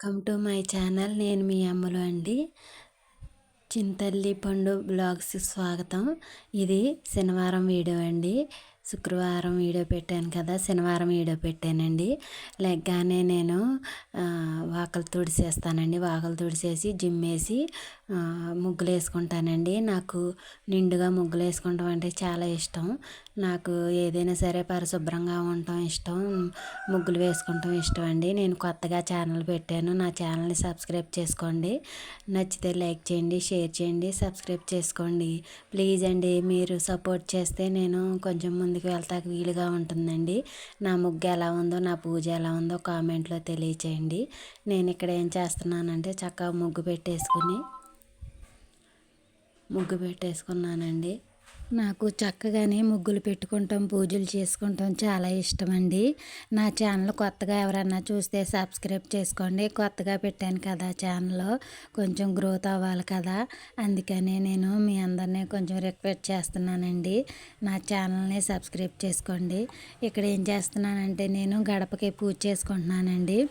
Welcome to my channel. నేను మీ అమ్మలు అండి. చింతల్లి పండు బ్లాగ్స్ స్వాగతం. ఇది శనివారం వీడియో అండి. శుక్రవారం వీడియో పెట్టాను కదా, శనివారం వీడియో పెట్టానండి. లెగ్గానే నేను వాకలు తుడిచేస్తానండి. వాకలు తుడిచేసి జిమ్ వేసి ముగ్గులు వేసుకుంటానండి. నాకు నిండుగా ముగ్గులు వేసుకుంటాం అంటే చాలా ఇష్టం. నాకు ఏదైనా సరే పరిశుభ్రంగా ఉండటం ఇష్టం, ముగ్గులు వేసుకుంటాం ఇష్టం అండి. నేను కొత్తగా ఛానల్ పెట్టాను. నా ఛానల్ని సబ్స్క్రైబ్ చేసుకోండి. నచ్చితే లైక్ చేయండి, షేర్ చేయండి, సబ్స్క్రైబ్ చేసుకోండి ప్లీజ్ అండి. మీరు సపోర్ట్ చేస్తే నేను కొంచెం ముందుకు వెళ్తాకు వీలుగా ఉంటుందండి. నా ముగ్గు ఎలా ఉందో, నా పూజ ఎలా ఉందో కామెంట్లో తెలియచేయండి. నేను ఇక్కడ ఏం చేస్తున్నానంటే చక్కగా ముగ్గు పెట్టేసుకున్నానండి. నాకు చక్కగానే ముగ్గులు పెట్టుకుంటాం, పూజలు చేసుకుంటాం చాలా ఇష్టం అండి. నా ఛానల్ కొత్తగా ఎవరన్నా చూస్తే సబ్స్క్రైబ్ చేసుకోండి. కొత్తగా పెట్టాను కదా ఛానల్, కొంచెం గ్రోత్ అవ్వాలి కదా, అందుకనే నేను మీ అందరినీ కొంచెం రిక్వెస్ట్ చేస్తున్నానండి. నా ఛానల్ని సబ్స్క్రైబ్ చేసుకోండి. ఇక్కడ ఏం చేస్తున్నానంటే నేను గడపకి పూజ చేసుకుంటున్నానండి.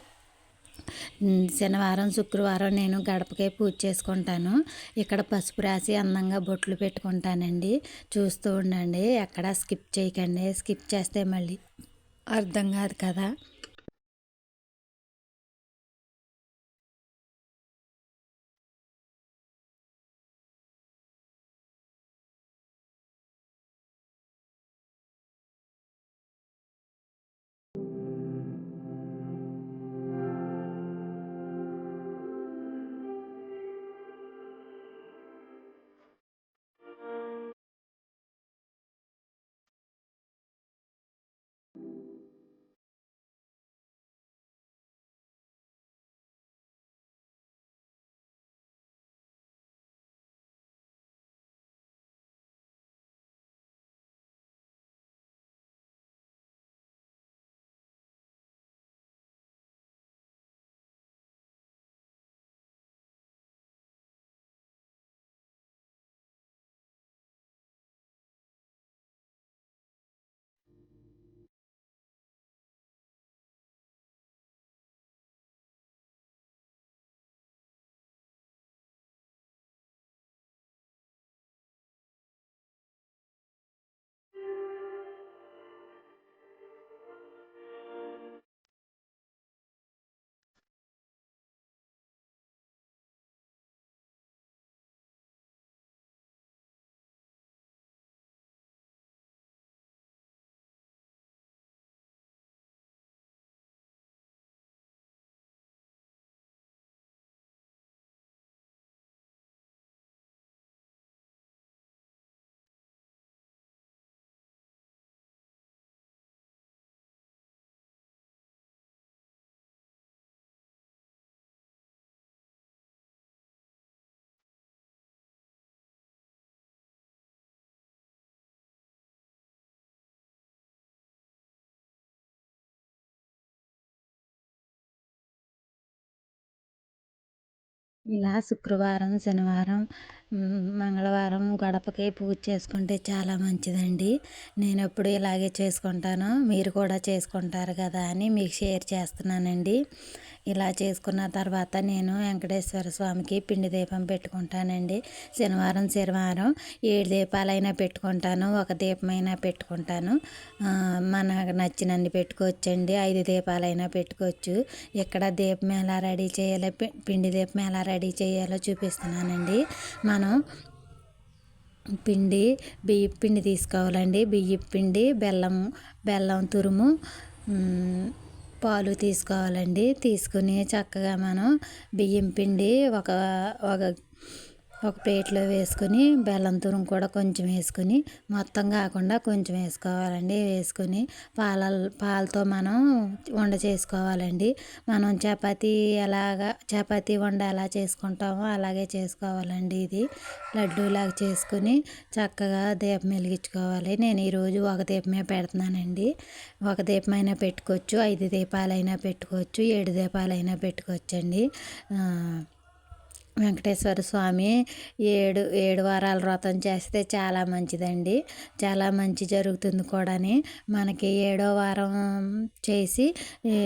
శనివారం శుక్రవారం నేను గడపకే పూజ చేసుకుంటాను. ఇక్కడ పసుపు రాసి అందంగా బొట్లు పెట్టుకుంటానండి. చూస్తూ ఉండండి, ఎక్కడ స్కిప్ చేయకండి. స్కిప్ చేస్తే మళ్ళీ అర్థం కాదు కదా. ఇలా శుక్రవారం శనివారం మంగళవారం గడపకి పూజ చేసుకుంటే చాలా మంచిదండి. నేను ఎప్పుడు ఇలాగే చేసుకుంటాను, మీరు కూడా చేసుకుంటారు కదా అని మీకు షేర్ చేస్తున్నానండి. ఇలా చేసుకున్న తర్వాత నేను వెంకటేశ్వర స్వామికి పిండి దీపం పెట్టుకుంటానండి. శనివారం శనివారం 7 దీపాలైనా పెట్టుకుంటాను, ఒక దీపమైనా పెట్టుకుంటాను. మనకు నచ్చినన్ని పెట్టుకోవచ్చండి. 5 దీపాలైనా పెట్టుకోవచ్చు. ఇక్కడ దీపం ఎలా రెడీ చేయాలో, పిండి దీపం ఎలా రెడీ చేయాలో చూపిస్తున్నానండి. మనం బియ్యం పిండి తీసుకోవాలండి. బియ్యం పిండి, బెల్లం తురుము, పాలు తీసుకోవాలండి. తీసుకుని చక్కగా మనం బియ్యం పిండి ఒక ఒక ఒక ప్లేట్లో వేసుకొని, బెల్లం తురుము కూడా కొంచెం వేసుకొని, మొత్తం కాకుండా కొంచెం వేసుకోవాలండి. వేసుకొని పాలతో మనం వండ చేసుకోవాలండి. మనం చపాతీ వండ ఎలా చేసుకుంటామో అలాగే చేసుకోవాలండి. ఇది లడ్డూలాగా చేసుకుని చక్కగా దీపం వెలిగించుకోవాలి. నేను ఈరోజు ఒక దీపమే పెడుతున్నానండి. ఒక దీపమైనా పెట్టుకోవచ్చు, 5 దీపాలైనా పెట్టుకోవచ్చు, 7 దీపాలైనా పెట్టుకోవచ్చండి. వెంకటేశ్వర స్వామి 7 వారాల వ్రతం చేస్తే చాలా మంచిదండి. చాలా మంచి జరుగుతుంది కూడాని. మనకి 7వ వారం చేసి ఏ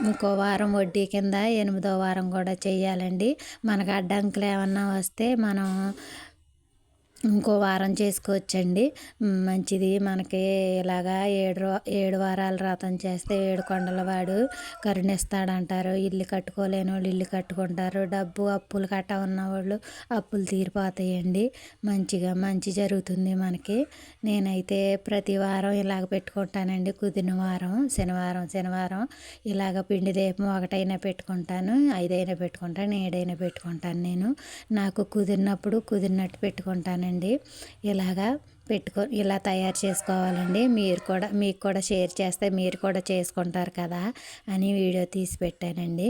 ఇంకో వారం వడ్డీ కింద 8వ వారం కూడా చేయాలండి. మనకు అడ్డంకులు ఏమన్నా వస్తే మనం ఇంకో వారం చేసుకోవచ్చండి. మంచిది. మనకి ఇలాగా 7 వారాల వ్రతం చేస్తే 7 కొండల వాడు కరుణిస్తాడంటారు. ఇల్లు కట్టుకోలేని వాళ్ళు ఇల్లు కట్టుకుంటారు. అప్పులు కట్ట ఉన్నవాళ్ళు అప్పులు తీరిపోతాయండి. మంచి జరుగుతుంది మనకి. నేనైతే ప్రతి వారం ఇలాగ పెట్టుకుంటానండి. కుదిరిన వారం శనివారం ఇలాగ పిండి దీపం ఒకటైనా పెట్టుకుంటాను, 5 అయినా పెట్టుకుంటాను, 7 అయినా పెట్టుకుంటాను. నేను నాకు కుదిరినప్పుడు కుదిరినట్టు పెట్టుకుంటానండి. ఇలాగా ఇలా తయారు చేసుకోవాలండి. మీకు కూడా షేర్ చేస్తే మీరు కూడా చేసుకుంటారు కదా అని వీడియో తీసి పెట్టానండి.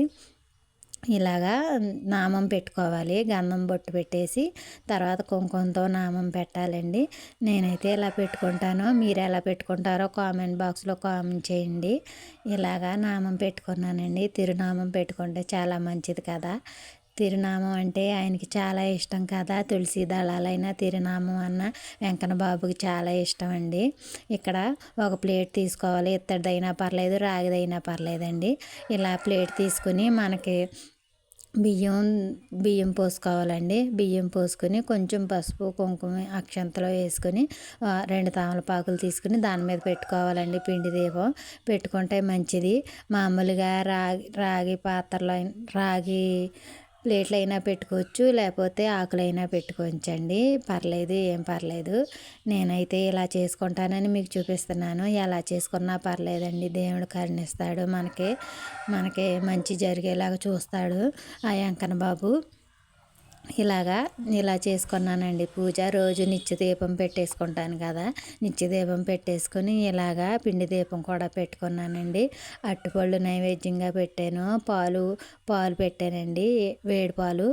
ఇలాగా నామం పెట్టుకోవాలి. గంధం బొట్టు పెట్టేసి తర్వాత కుంకుమతో నామం పెట్టాలండి. నేనైతే ఇలా పెట్టుకుంటాను. మీరు ఎలా పెట్టుకుంటారో కామెంట్ బాక్స్లో కామెంట్ చేయండి. ఇలాగా నామం పెట్టుకున్నానండి. తిరునామం పెట్టుకుంటే చాలా మంచిది కదా. తిరునామం అంటే ఆయనకి చాలా ఇష్టం కదా. తులసి దళాలైనా తిరునామం అన్న వెంకన్న బాబుకి చాలా ఇష్టం అండి. ఇక్కడ ఒక ప్లేట్ తీసుకోవాలి. ఇత్తడిదైనా పర్లేదు, రాగిదైనా పర్లేదండి. ఇలా ప్లేట్ తీసుకుని మనకి బియ్యం పోసుకోవాలండి. బియ్యం పోసుకొని కొంచెం పసుపు కుంకుమ అక్షంతలో వేసుకొని 2 తమలపాకులు తీసుకుని దాని మీద పెట్టుకోవాలండి. పిండి దీపం పెట్టుకుంటే మంచిది. మామూలుగా రాగి పాత్రలో రాగి ప్లేట్లు అయినా పెట్టుకోవచ్చు, లేకపోతే ఆకులైనా పెట్టుకోవచ్చండి. ఏం పర్లేదు. నేనైతే ఇలా చేసుకుంటానని మీకు చూపిస్తున్నాను. ఎలా చేసుకున్నా పర్లేదండి. దేవుడు కరుణిస్తాడు. మనకి మంచి జరిగేలాగా చూస్తాడు ఆ వెంకన్న బాబు. ఇలా చేసుకున్నానండి పూజ. రోజు నిత్య దీపం పెట్టేసుకుంటాను కదా. నిత్య దీపం పెట్టేసుకొని ఇలాగా పిండి దీపం కూడా పెట్టుకున్నానండి. అరటిపళ్ళు నైవేద్యంగా పెట్టాను. పాలు పెట్టానండి. వేడి పాలు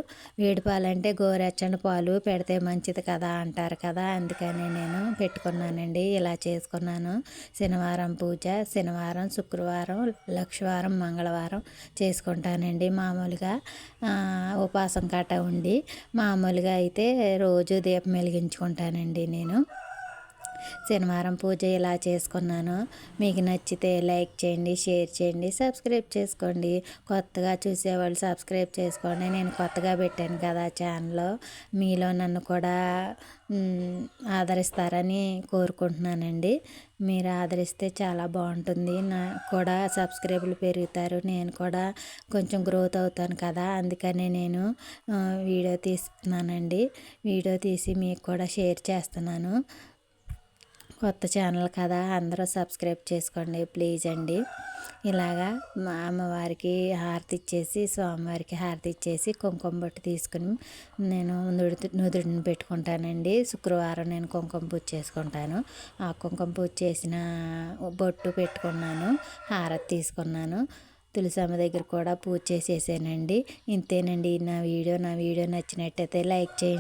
అంటే గోరెచ్చని పాలు పెడితే మంచిది కదా అంటారు కదా. అందుకని నేను పెట్టుకున్నానండి. ఇలా చేసుకున్నాను. శనివారం పూజ, శనివారం, శుక్రవారం, లక్షవారం, మంగళవారం చేసుకుంటానండి. మామూలుగా ఉపాసం కట్ట ఉండి మామూలుగా అయితే రోజు దీపం వెలిగించుకుంటానండి నేను. శనివారం పూజ ఇలా చేసుకున్నాను. మీకు నచ్చితే లైక్ చేయండి, షేర్ చేయండి, సబ్స్క్రైబ్ చేసుకోండి. కొత్తగా చూసేవాళ్ళు సబ్స్క్రైబ్ చేసుకోండి. నేను కొత్తగా పెట్టాను కదా ఛానల్. మీలో నన్ను కూడా ఆదరిస్తారని కోరుకుంటున్నానండి. మీరు ఆదరిస్తే చాలా బాగుంటుంది. నాకు కూడా సబ్స్క్రైబర్లు పెరుగుతారు. నేను కూడా కొంచెం గ్రోత్ అవుతాను కదా. అందుకని నేను వీడియో తీస్తున్నానండి. వీడియో తీసి మీకు కూడా షేర్ చేస్తున్నాను. కొత్త ఛానల్ కదా, అందరూ సబ్స్క్రైబ్ చేసుకోండి ప్లీజ్ అండి. ఇలాగా మా అమ్మవారికి హారతి ఇచ్చేసి, స్వామివారికి హారతి ఇచ్చేసి కుంకుమ బొట్టు తీసుకుని నేను నుదుటిని పెట్టుకుంటానండి. శుక్రవారం నేను కుంకుమ పూజ చేసుకుంటాను. ఆ కుంకుమ పూజ చేసిన బొట్టు పెట్టుకున్నాను, హారతి తీసుకున్నాను. తులసమ్మ దగ్గర కూడా పూజ చేసేసానండి. ఇంతేనండి నా వీడియో నచ్చినట్టయితే లైక్ చేయండి.